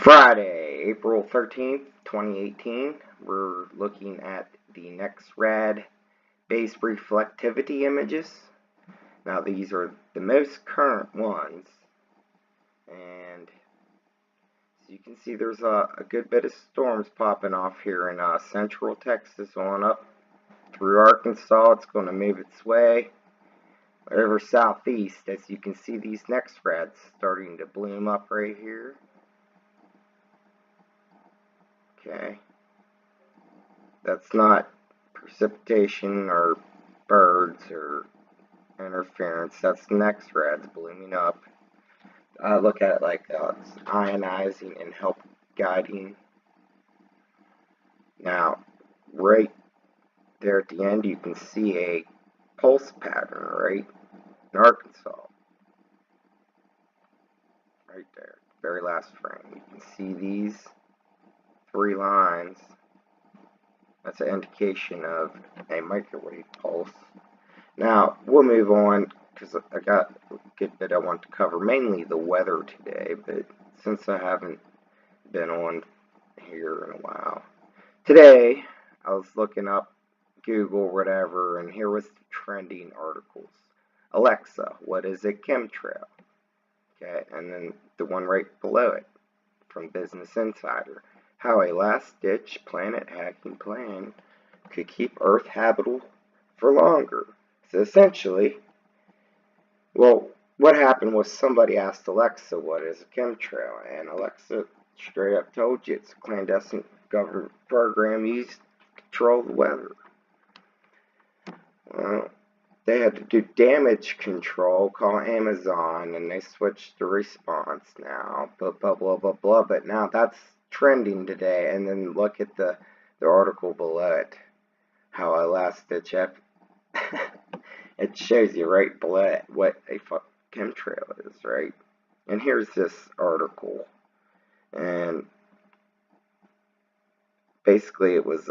Friday, April 13th, 2018. We're looking at the NextRad base reflectivity images. Now these are the most current ones, and as you can see, there's a good bit of storms popping off here in central Texas on up through Arkansas. It's going to move its way over southeast. As you can see, these NextRads starting to bloom up right here. Okay, that's not precipitation or birds or interference. That's NextRads blooming up. Look at it like it's ionizing and help guiding. Now, right there at the end, you can see a pulse pattern, right, in Arkansas. Right there, very last frame. You can see these 3 lines. That's an indication of a microwave pulse. Now, we'll move on because I got a good bit I want to cover, mainly the weather today, but since I haven't been on here in a while. Today, I was looking up Google, whatever, and here was the trending articles. Alexa, what is a chemtrail? Okay, and then the one right below it from Business Insider. How a last-ditch planet-hacking plan could keep Earth habitable for longer. So essentially, well, what happened was somebody asked Alexa what is a chemtrail, and Alexa straight up told you it's a clandestine government program used to control the weather. Well, they had to do damage control, call Amazon, and they switched the response now, blah, blah, blah, blah, blah, but now that's trending today. And then look at the article below it, how a last-ditch effort. It shows you right below it what a chemtrail is, right? And here's this article, and basically it was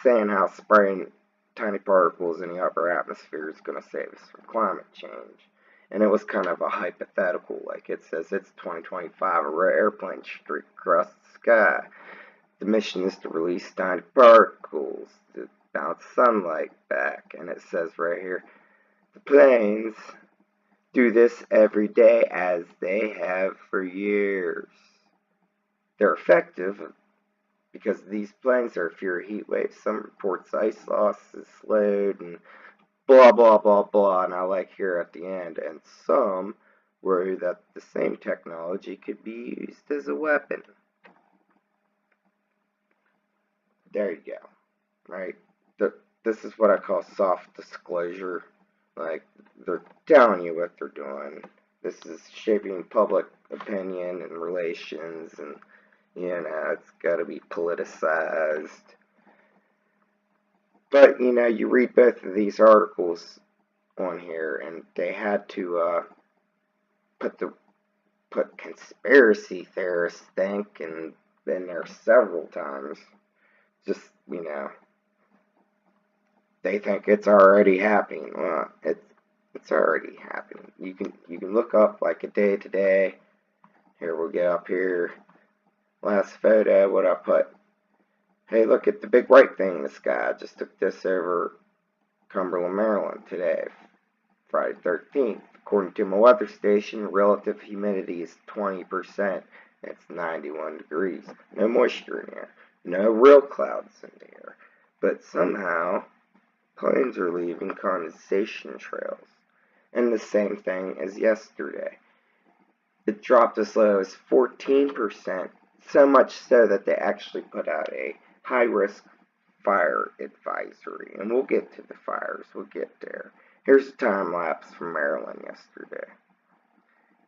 saying how spraying tiny particles in the upper atmosphere is going to save us from climate change. And it was kind of a hypothetical, like it says it's 2025, a rare airplane streak across the sky. The mission is to release tiny particles to bounce sunlight back. And it says right here, the planes do this every day as they have for years. They're effective because these planes are fewer heat waves. Some reports ice loss is slowed and blah, blah, blah, blah. And I like here at the end, and some worry that the same technology could be used as a weapon. There you go. Right? This is what I call soft disclosure. Like, they're telling you what they're doing. This is shaping public opinion and relations, and, you know, it's got to be politicized. But, you know, you read both of these articles on here, and they had to put conspiracy theorists think, and been there several times. Just, you know, they think it's already happening. Well, it's already happening. You can look up like a day today. Here we'll get up here. Last photo, what I put. Hey, look at the big white thing in the sky. I just took this over Cumberland, Maryland today, Friday 13th. According to my weather station, relative humidity is 20%. It's 91 degrees. No moisture in the air. No real clouds in the air. But somehow, planes are leaving condensation trails. And the same thing as yesterday. It dropped as low as 14%. So much so that they actually put out a high-risk fire advisory. And we'll get to the fires. We'll get there. Here's a time-lapse from Maryland yesterday,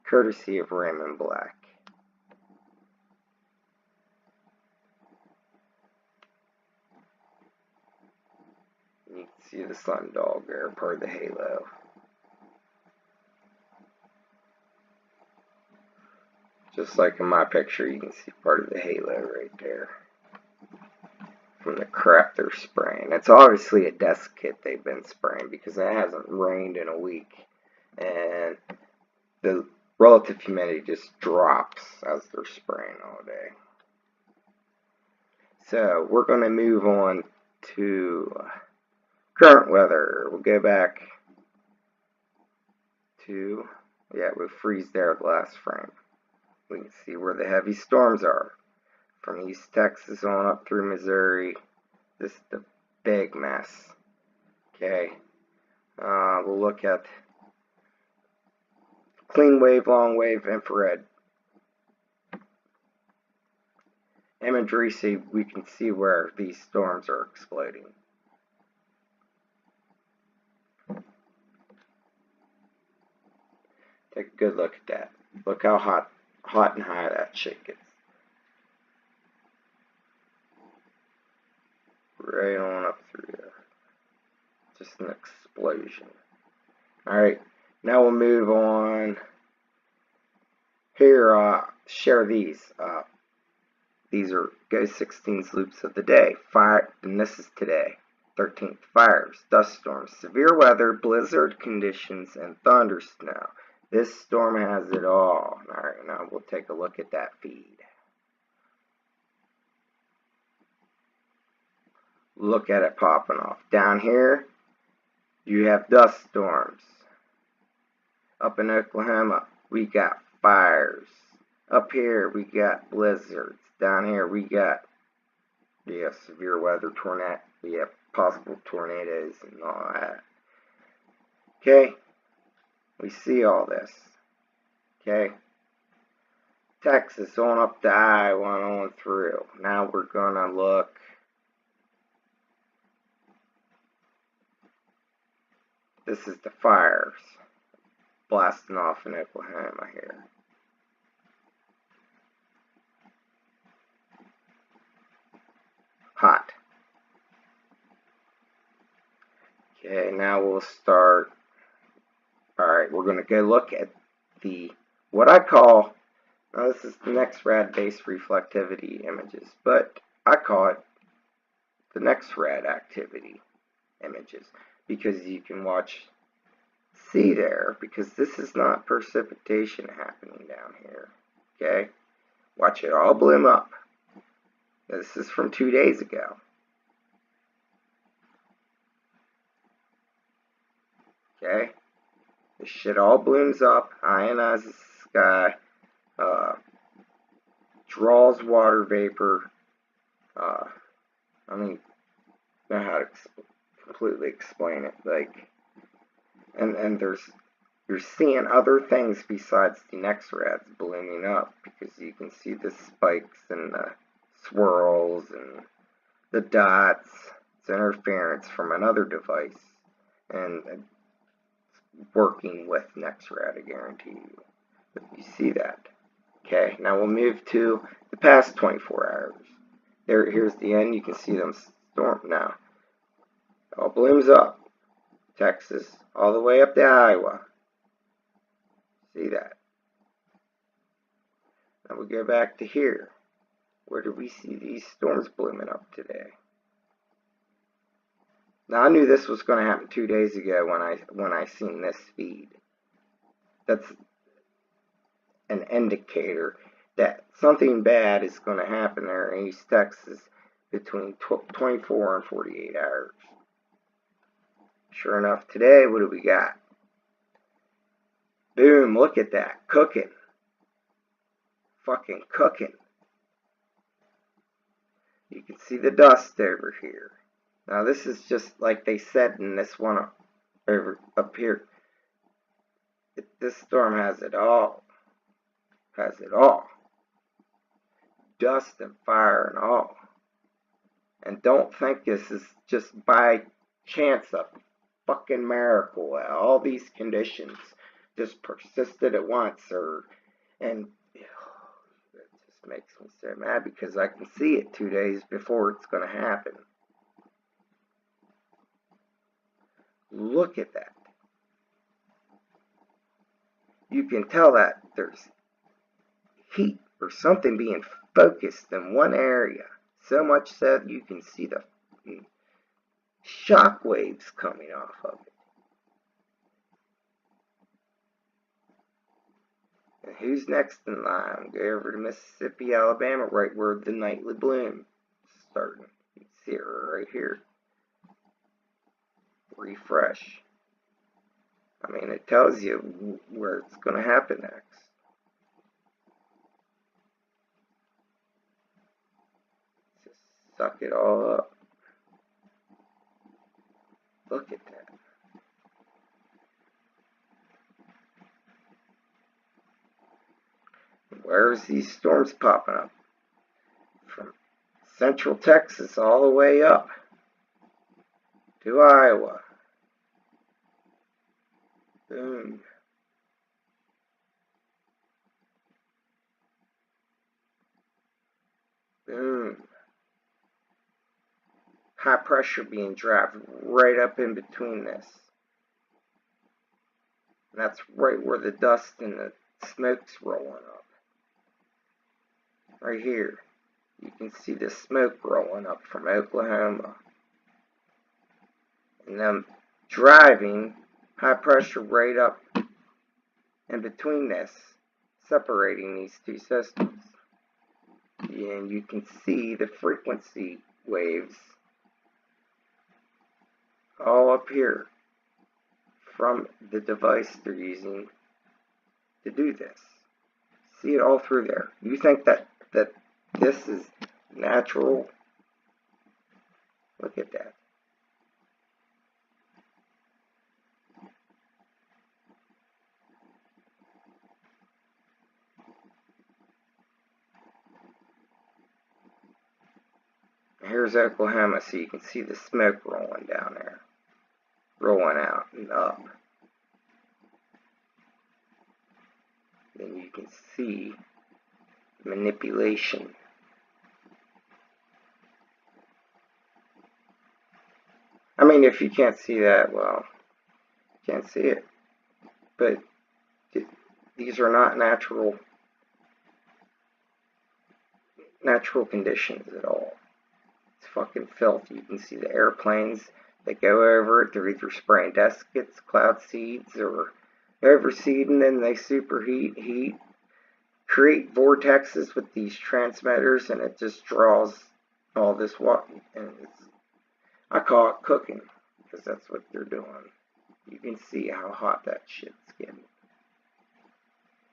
courtesy of Raymond Black. You can see the sun dog there, part of the halo. Just like in my picture, you can see part of the halo right there from the crap they're spraying. It's obviously a desk kit they've been spraying because it hasn't rained in a week. And the relative humidity just drops as they're spraying all day. So we're going to move on to current weather. We'll go back to, we'll freeze there at the last frame. We can see where the heavy storms are. From East Texas on up through Missouri. This is the big mess. Okay. We'll look at clean wave, long wave, infrared imagery so we can see where these storms are exploding. Take a good look at that. Look how hot and high that shit gets. Right on up through there. Just an explosion. Alright, now we'll move on. Here, share these. These are Go 16's loops of the day. Fire, and this is today. 13th, fires, dust storms, severe weather, blizzard conditions, and thunder snow. This storm has it all. Alright, now we'll take a look at that feed. Look at it popping off. Down here, you have dust storms. Up in Oklahoma, we got fires. Up here, we got blizzards. Down here, we got severe weather, tornado. We have possible tornadoes and all that. Okay, we see all this. Okay, Texas on up to Iowa and on through. Now we're gonna look. This is the fires blasting off in Oklahoma here. Hot. Okay, now we'll start. Alright, we're going to go look at what I call, now this is the NexRad based reflectivity images, but I call it the NexRad activity images. Because you can see there, because this is not precipitation happening down here. Okay? Watch it all bloom up. This is from 2 days ago. Okay? This shit all blooms up, ionizes the sky, draws water vapor. I don't know how to completely explain it, like, and you're seeing other things besides the NexRads blooming up, because you can see the spikes and the swirls and the dots. It's interference from another device, and working with NexRad, I guarantee you. But you see that. Okay, now we'll move to the past 24 hours. Here's the end. You can see them storm now. All blooms up. Texas, all the way up to Iowa. See that? Now we go back to here. Where do we see these storms blooming up today? Now I knew this was going to happen 2 days ago when I seen this feed. That's an indicator that something bad is going to happen there in East Texas between 24 and 48 hours. Sure enough, today, what do we got? Boom, look at that. Cooking. Fucking cooking. You can see the dust over here. Now, this is just like they said in this one up here. This storm has it all. Has it all. Dust and fire and all. And don't think this is just by chance a fucking miracle. All these conditions just persisted at once, and it just makes me so mad because I can see it 2 days before it's going to happen. Look at that. You can tell that there's heat or something being focused in one area. So much so that you can see the shock waves coming off of it. Who's next in line? Go over to Mississippi, Alabama, right where the nightly bloom is starting. You can see it right here. Refresh. I mean, it tells you where it's going to happen next. Just suck it all up. Look at that. Where's these storms popping up? From central Texas all the way up to Iowa. Boom. Boom. High pressure being dropped right up in between this. And that's right where the dust and the smoke's rolling up. Right here. You can see the smoke rolling up from Oklahoma. And them driving high pressure right up in between this, separating these two systems. And you can see the frequency waves all up here from the device they're using to do this. See it all through there. You think that this is natural? Look at that. Here's Oklahoma, so you can see the smoke rolling down there, rolling out and up. Then you can see manipulation. I mean, if you can't see that, well, you can't see it. But these are not natural conditions at all. It's fucking filthy. You can see the airplanes that go over it. They're either spraying deskits, cloud seeds, or overseeding, and they superheat, create vortexes with these transmitters, and it just draws all this water. And I call it cooking, because that's what they're doing. You can see how hot that shit's getting.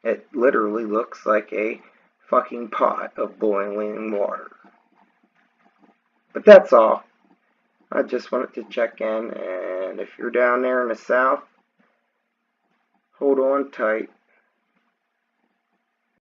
It literally looks like a fucking pot of boiling water. But that's all. I just wanted to check in, and if you're down there in the south, hold on tight.